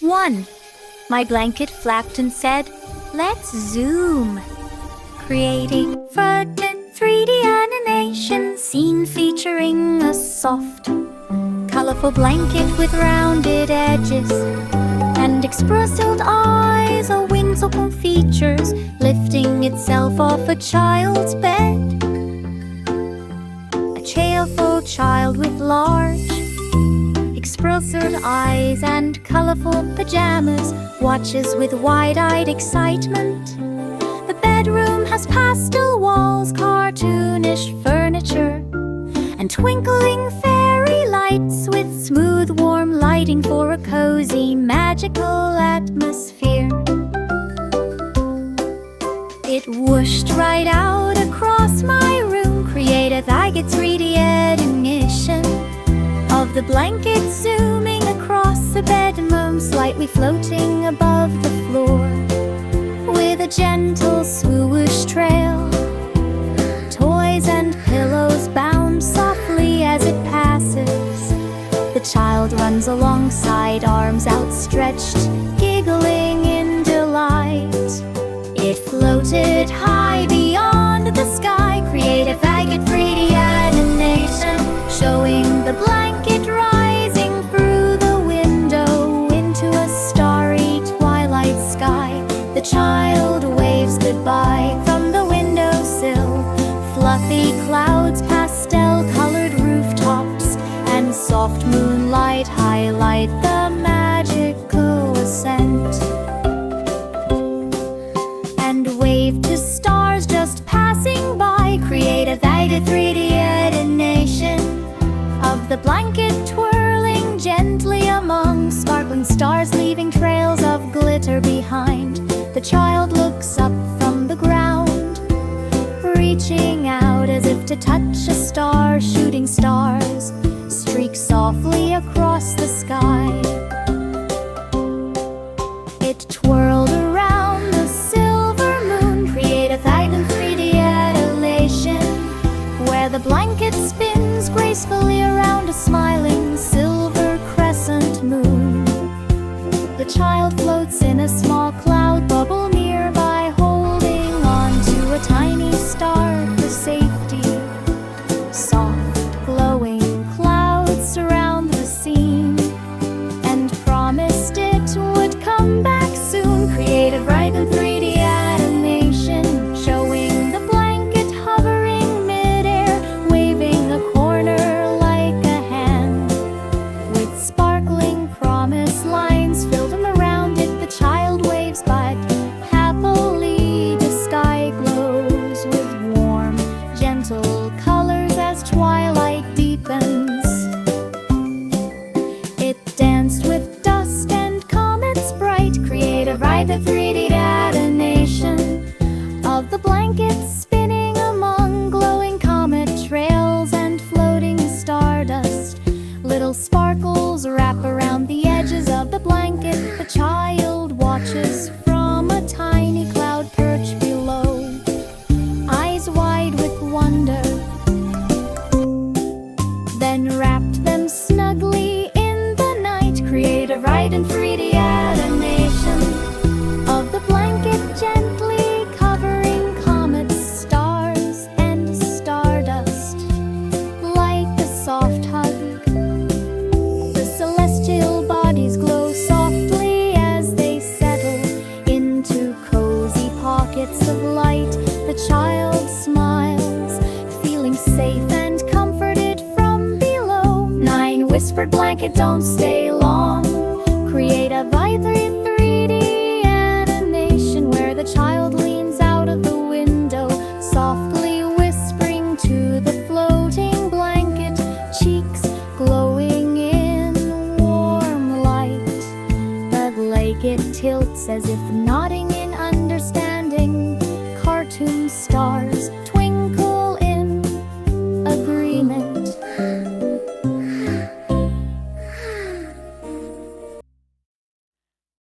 1. My blanket flapped and said, "Let's zoom." Creating verdant 3D animation scene featuring a soft, colorful blanket with rounded edges and expressive eyes or whimsical features lifting itself off a child's bed. A cheerful child with large, expressive eyes and colorful pajamas watches with wide-eyed excitement. The bedroom has pastel walls, cartoonish furniture, and twinkling fairy lights with smooth, warm lighting for a cozy, magical atmosphere. It whooshed right out across my room, creative 3D animation of the blanket zooming across the bedroom, slightly floating above the floor, with a gentle swoosh trail. Toys and pillows bounce softly as it passes. The child runs alongside, arms outstretched, giggling in delight. It floated high beyond the sky, creative 3D animation, showing the blanket rising through the window into a starry twilight sky. The child waves goodbye from the windowsill. Fluffy clouds, pastel-colored rooftops, and soft moonlight highlight the magical ascent. And wave to stars just passing by, creative 3D animation of the blanket twirling gently among sparkling stars, leaving trails of glitter behind. The child looks up from the ground, reaching out as if to touch a star. Shooting stars streak softly across the sky. It twirled around the silver moon, creative 3D animation, where the blanket spins gracefully around a smiling silver crescent moon. The child floats in a small cloud bubble nearby, holding on to a tiny star for safety. Soft, glowing clouds surround the scene and promised it would come back soon. Creative 3D animation, showing the blanket hovering midair, waving a corner like a hand, with sparkling promise lines filled around it. The child waves but happily, the sky glows with warm, gentle colors as twilight deepens. It danced with dust and comets bright, creative 3D animation of the blanket spinning among glowing comet trails and floating stardust. Little sparkles wrap around the edges of the blanket. The child watches from a tiny cloud perch below, eyes wide with wonder, then wrapped them snugly in the night. Creative 3D animation of the blanket gently covering comets, stars, and stardust, like a soft hug. The celestial bodies glow softly as they settle into cozy pockets of light. The child smiles, feeling safe and comforted from below. 9 whispered, "Blanket, don't stay long." Creative 3D